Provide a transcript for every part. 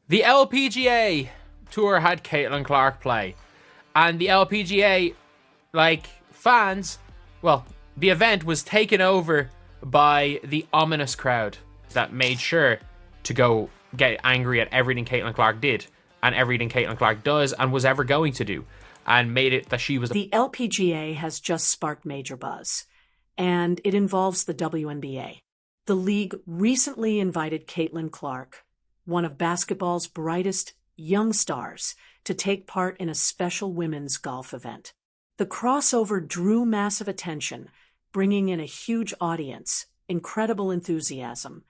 The LPGA Tour had Caitlin Clark play. And the LPGA, fans, well, the event was taken over by the ominous crowd that made sure to go get angry at everything Caitlin Clark did and everything Caitlin Clark does and was ever going to do, and made it that she was... The LPGA has just sparked major buzz, and it involves the WNBA. The league recently invited Caitlin Clark, one of basketball's brightest young stars, to take part in a special women's golf event. The crossover drew massive attention, bringing in a huge audience, incredible enthusiasm,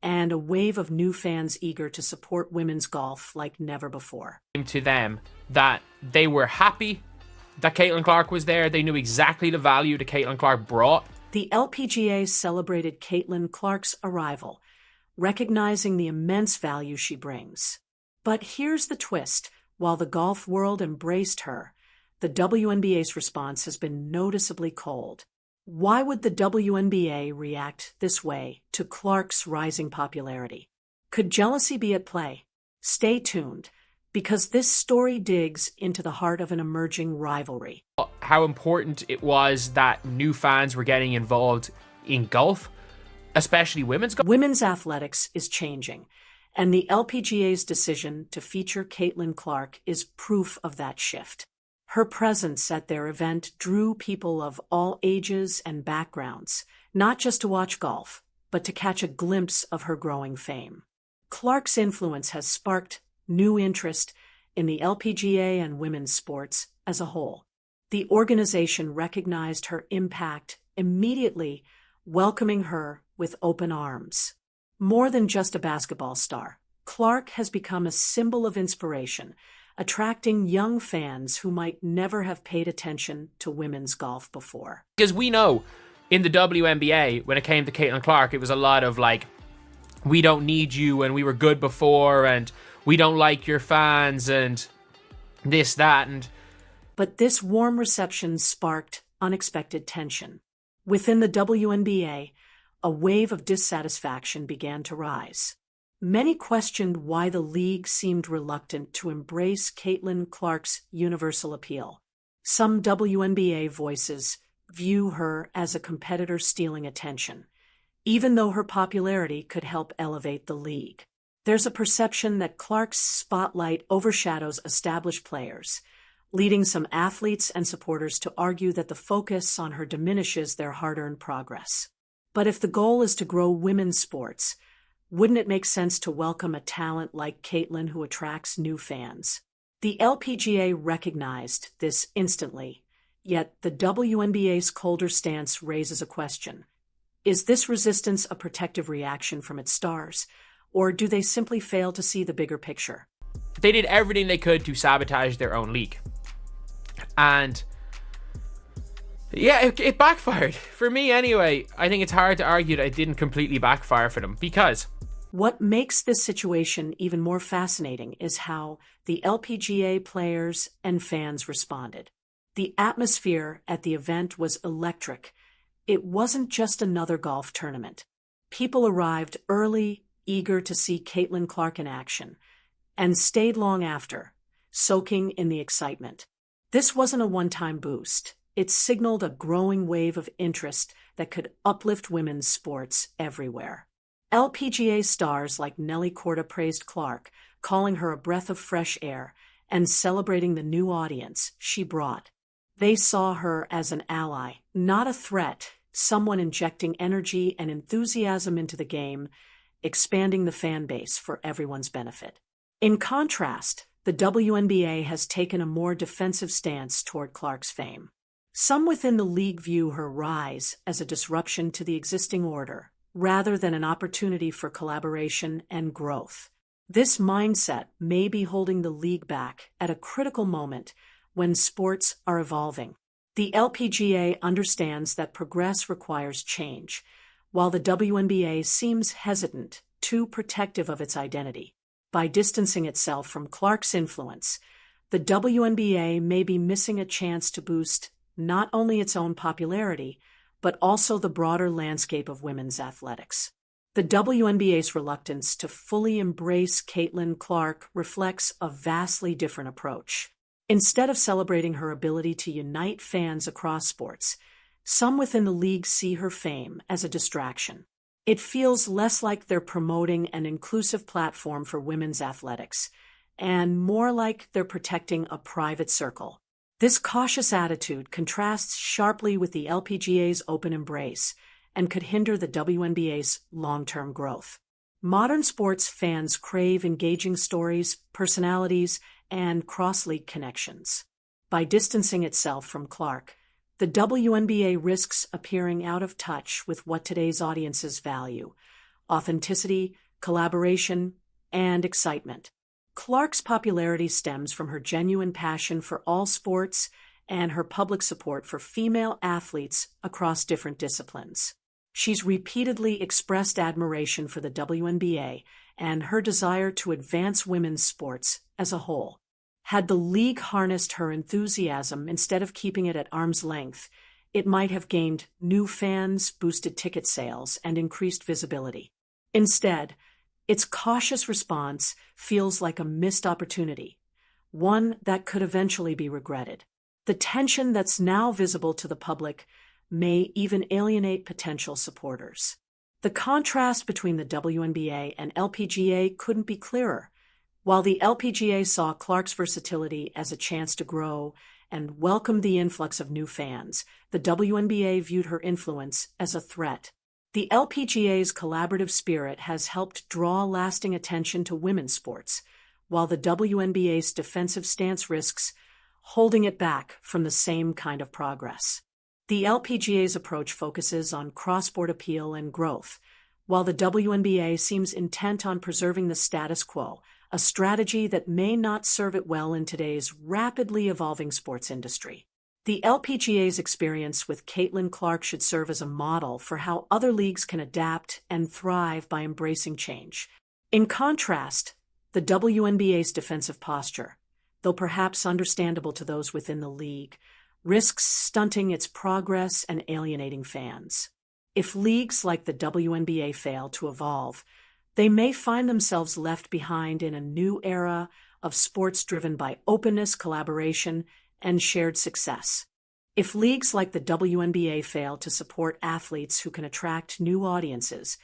and a wave of new fans eager to support women's golf like never before. To them that they were happy that Caitlin Clark was there. They knew exactly the value that Caitlin Clark brought. The LPGA celebrated Caitlin Clark's arrival, recognizing the immense value she brings. But here's the twist. While the golf world embraced her, the WNBA's response has been noticeably cold. Why would the WNBA react this way to Clark's rising popularity? Could jealousy be at play? Stay tuned, because this story digs into the heart of an emerging rivalry. How important it was that new fans were getting involved in golf, especially women's golf. Women's athletics is changing, and the LPGA's decision to feature Caitlin Clark is proof of that shift. Her presence at their event drew people of all ages and backgrounds, not just to watch golf, but to catch a glimpse of her growing fame. Clark's influence has sparked new interest in the LPGA and women's sports as a whole. The organization recognized her impact immediately, welcoming her with open arms. More than just a basketball star, Clark has become a symbol of inspiration, attracting young fans who might never have paid attention to women's golf before. Because we know in the WNBA, when it came to Caitlin Clark, it was a lot of we don't need you, and we were good before, and we don't like your fans, and this, that, and... But this warm reception sparked unexpected tension. Within the WNBA, a wave of dissatisfaction began to rise. Many questioned why the league seemed reluctant to embrace Caitlin Clark's universal appeal. Some WNBA voices view her as a competitor stealing attention, even though her popularity could help elevate the league. There's a perception that Clark's spotlight overshadows established players, leading some athletes and supporters to argue that the focus on her diminishes their hard-earned progress. But if the goal is to grow women's sports, wouldn't it make sense to welcome a talent like Caitlin who attracts new fans? The LPGA recognized this instantly, yet the WNBA's colder stance raises a question. Is this resistance a protective reaction from its stars, or do they simply fail to see the bigger picture? They did everything they could to sabotage their own league. And yeah, it backfired. For me anyway, I think it's hard to argue that it didn't completely backfire for them, because... What makes this situation even more fascinating is how the LPGA players and fans responded. The atmosphere at the event was electric. It wasn't just another golf tournament. People arrived early, eager to see Caitlin Clark in action, and stayed long after, soaking in the excitement. This wasn't a one-time boost. It signaled a growing wave of interest that could uplift women's sports everywhere. LPGA stars like Nelly Korda praised Clark, calling her a breath of fresh air and celebrating the new audience she brought. They saw her as an ally, not a threat, someone injecting energy and enthusiasm into the game, expanding the fan base for everyone's benefit. In contrast, the WNBA has taken a more defensive stance toward Clark's fame. Some within the league view her rise as a disruption to the existing order, rather than an opportunity for collaboration and growth. This mindset may be holding the league back at a critical moment when sports are evolving. The LPGA understands that progress requires change, while the WNBA seems hesitant, too protective of its identity. By distancing itself from Clark's influence, the WNBA may be missing a chance to boost not only its own popularity, but also the broader landscape of women's athletics. The WNBA's reluctance to fully embrace Caitlin Clark reflects a vastly different approach. Instead of celebrating her ability to unite fans across sports, some within the league see her fame as a distraction. It feels less like they're promoting an inclusive platform for women's athletics, and more like they're protecting a private circle. This cautious attitude contrasts sharply with the LPGA's open embrace and could hinder the WNBA's long-term growth. Modern sports fans crave engaging stories, personalities, and cross-league connections. By distancing itself from Clark, the WNBA risks appearing out of touch with what today's audiences value: authenticity, collaboration, and excitement. Clark's popularity stems from her genuine passion for all sports and her public support for female athletes across different disciplines. She's repeatedly expressed admiration for the WNBA and her desire to advance women's sports as a whole. Had the league harnessed her enthusiasm instead of keeping it at arm's length, it might have gained new fans, boosted ticket sales, and increased visibility. Instead, its cautious response feels like a missed opportunity, one that could eventually be regretted. The tension that's now visible to the public may even alienate potential supporters. The contrast between the WNBA and LPGA couldn't be clearer. While the LPGA saw Clark's versatility as a chance to grow and welcomed the influx of new fans, the WNBA viewed her influence as a threat. The LPGA's collaborative spirit has helped draw lasting attention to women's sports, while the WNBA's defensive stance risks holding it back from the same kind of progress. The LPGA's approach focuses on cross-sport appeal and growth, while the WNBA seems intent on preserving the status quo, a strategy that may not serve it well in today's rapidly evolving sports industry. The LPGA's experience with Caitlin Clark should serve as a model for how other leagues can adapt and thrive by embracing change. In contrast, the WNBA's defensive posture, though perhaps understandable to those within the league, risks stunting its progress and alienating fans. If leagues like the WNBA fail to evolve, they may find themselves left behind in a new era of sports driven by openness, collaboration, and shared success. If leagues like the WNBA fail to support athletes who can attract new audiences,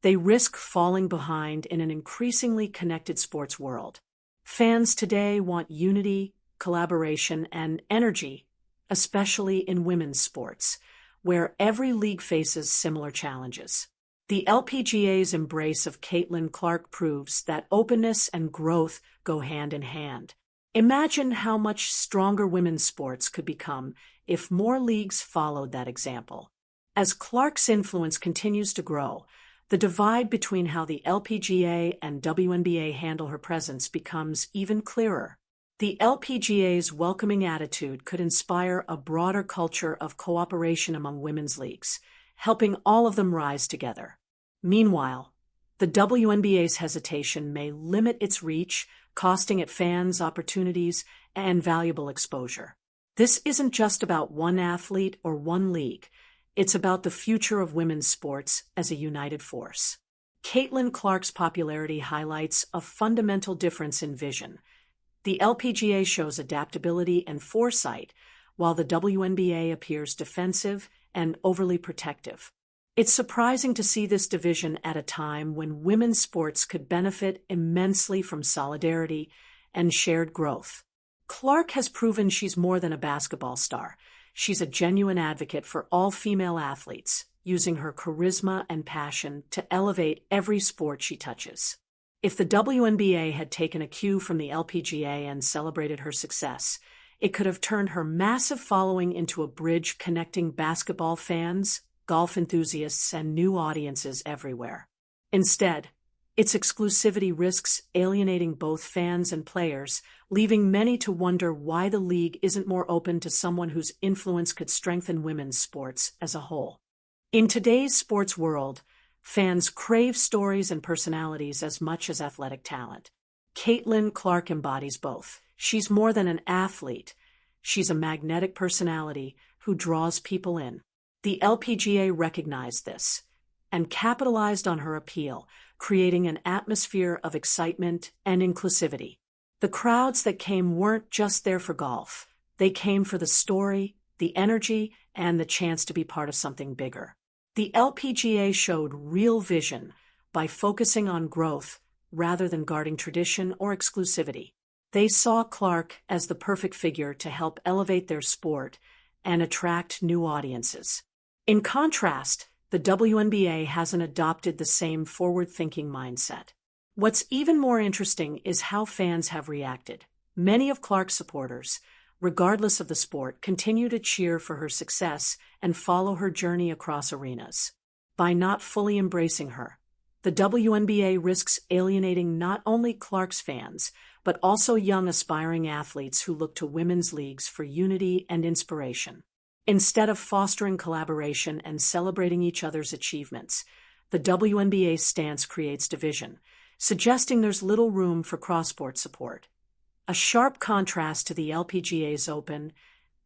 they risk falling behind in an increasingly connected sports world. Fans today want unity, collaboration, and energy, especially in women's sports, where every league faces similar challenges. The LPGA's embrace of Caitlin Clark proves that openness and growth go hand in hand. Imagine how much stronger women's sports could become if more leagues followed that example. As Clark's influence continues to grow, the divide between how the LPGA and WNBA handle her presence becomes even clearer. The LPGA's welcoming attitude could inspire a broader culture of cooperation among women's leagues, helping all of them rise together. Meanwhile, the WNBA's hesitation may limit its reach, costing it fans opportunities and valuable exposure. This isn't just about one athlete or one league. It's about the future of women's sports as a united force. Caitlin Clark's popularity highlights a fundamental difference in vision. The LPGA shows adaptability and foresight, while the WNBA appears defensive and overly protective. It's surprising to see this division at a time when women's sports could benefit immensely from solidarity and shared growth. Clark has proven she's more than a basketball star. She's a genuine advocate for all female athletes, using her charisma and passion to elevate every sport she touches. If the WNBA had taken a cue from the LPGA and celebrated her success, it could have turned her massive following into a bridge connecting basketball fans, golf enthusiasts, and new audiences everywhere. Instead, its exclusivity risks alienating both fans and players, leaving many to wonder why the league isn't more open to someone whose influence could strengthen women's sports as a whole. In today's sports world, fans crave stories and personalities as much as athletic talent. Caitlin Clark embodies both. She's more than an athlete. She's a magnetic personality who draws people in. The LPGA recognized this. and capitalized on her appeal, creating an atmosphere of excitement and inclusivity. The crowds that came weren't just there for golf. They came for the story, the energy, and the chance to be part of something bigger. The LPGA showed real vision by focusing on growth rather than guarding tradition or exclusivity. They saw Clark as the perfect figure to help elevate their sport and attract new audiences. In contrast, the WNBA hasn't adopted the same forward-thinking mindset. What's even more interesting is how fans have reacted. Many of Clark's supporters, regardless of the sport, continue to cheer for her success and follow her journey across arenas. By not fully embracing her, the WNBA risks alienating not only Clark's fans, but also young aspiring athletes who look to women's leagues for unity and inspiration. Instead of fostering collaboration and celebrating each other's achievements, the WNBA's stance creates division, suggesting there's little room for cross-sport support. A sharp contrast to the LPGA's open,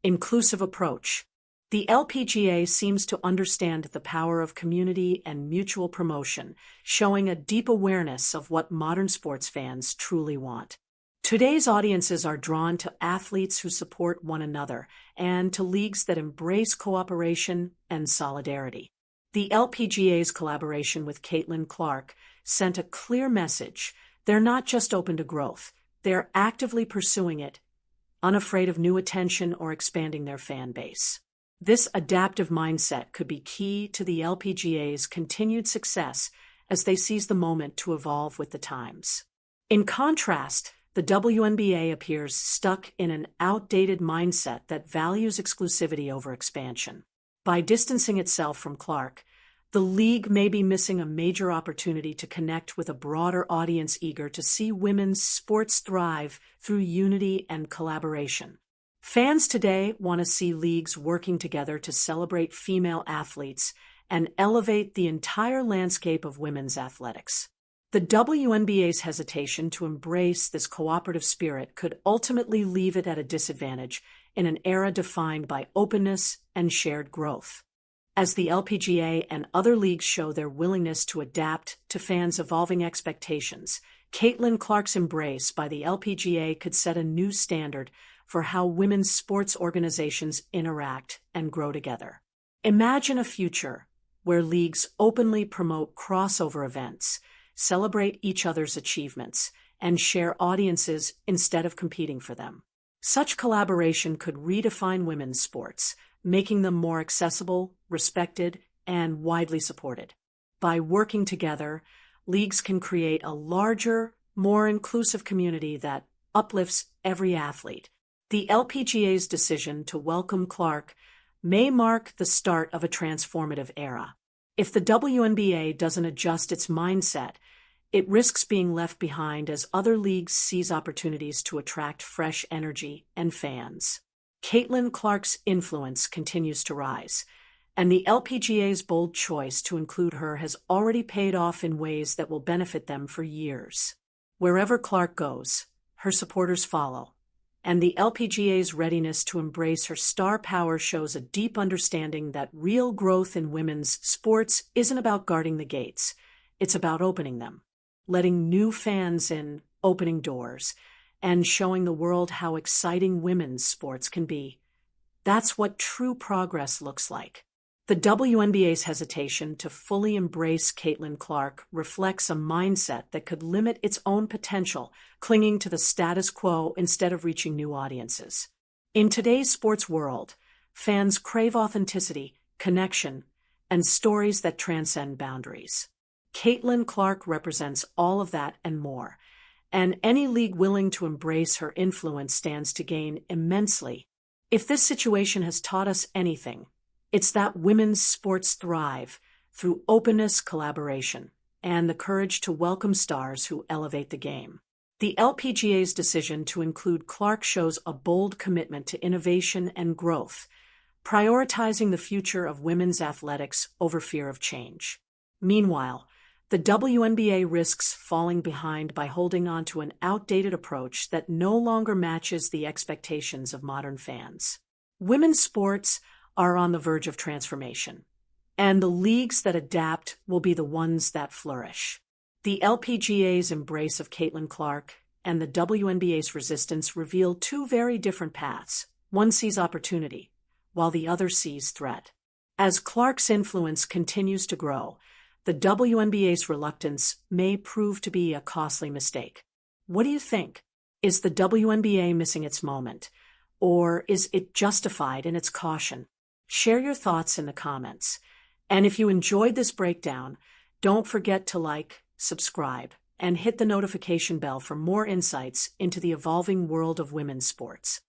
inclusive approach. The LPGA seems to understand the power of community and mutual promotion, showing a deep awareness of what modern sports fans truly want. Today's audiences are drawn to athletes who support one another and to leagues that embrace cooperation and solidarity. The LPGA's collaboration with Caitlin Clark sent a clear message. They're not just open to growth, they're actively pursuing it, unafraid of new attention or expanding their fan base. This adaptive mindset could be key to the LPGA's continued success as they seize the moment to evolve with the times. In contrast, the WNBA appears stuck in an outdated mindset that values exclusivity over expansion. By distancing itself from Clark, the league may be missing a major opportunity to connect with a broader audience eager to see women's sports thrive through unity and collaboration. Fans today want to see leagues working together to celebrate female athletes and elevate the entire landscape of women's athletics. The WNBA's hesitation to embrace this cooperative spirit could ultimately leave it at a disadvantage in an era defined by openness and shared growth. As the LPGA and other leagues show their willingness to adapt to fans' evolving expectations, Caitlin Clark's embrace by the LPGA could set a new standard for how women's sports organizations interact and grow together. Imagine a future where leagues openly promote crossover events, celebrate each other's achievements, and share audiences instead of competing for them. Such collaboration could redefine women's sports, making them more accessible, respected, and widely supported. By working together, leagues can create a larger, more inclusive community that uplifts every athlete. The LPGA's decision to welcome Clark may mark the start of a transformative era. If the WNBA doesn't adjust its mindset, it risks being left behind as other leagues seize opportunities to attract fresh energy and fans. Caitlin Clark's influence continues to rise, and the LPGA's bold choice to include her has already paid off in ways that will benefit them for years. Wherever Clark goes, her supporters follow, and the LPGA's readiness to embrace her star power shows a deep understanding that real growth in women's sports isn't about guarding the gates, it's about opening them, letting new fans in, opening doors, and showing the world how exciting women's sports can be. That's what true progress looks like. The WNBA's hesitation to fully embrace Caitlin Clark reflects a mindset that could limit its own potential, clinging to the status quo instead of reaching new audiences. In today's sports world, fans crave authenticity, connection, and stories that transcend boundaries. Caitlin Clark represents all of that and more, and any league willing to embrace her influence stands to gain immensely. If this situation has taught us anything, it's that women's sports thrive through openness, collaboration, and the courage to welcome stars who elevate the game. The LPGA's decision to include Clark shows a bold commitment to innovation and growth, prioritizing the future of women's athletics over fear of change. Meanwhile, the WNBA risks falling behind by holding on to an outdated approach that no longer matches the expectations of modern fans. Women's sports are on the verge of transformation, And the leagues that adapt will be the ones that flourish. The LPGA's embrace of Caitlin Clark and the WNBA's resistance reveal two very different paths. One sees opportunity, while the other sees threat. As Clark's influence continues to grow, the WNBA's reluctance may prove to be a costly mistake. What do you think? Is the WNBA missing its moment, or is it justified in its caution? Share your thoughts in the comments. And if you enjoyed this breakdown, don't forget to like, subscribe, and hit the notification bell for more insights into the evolving world of women's sports.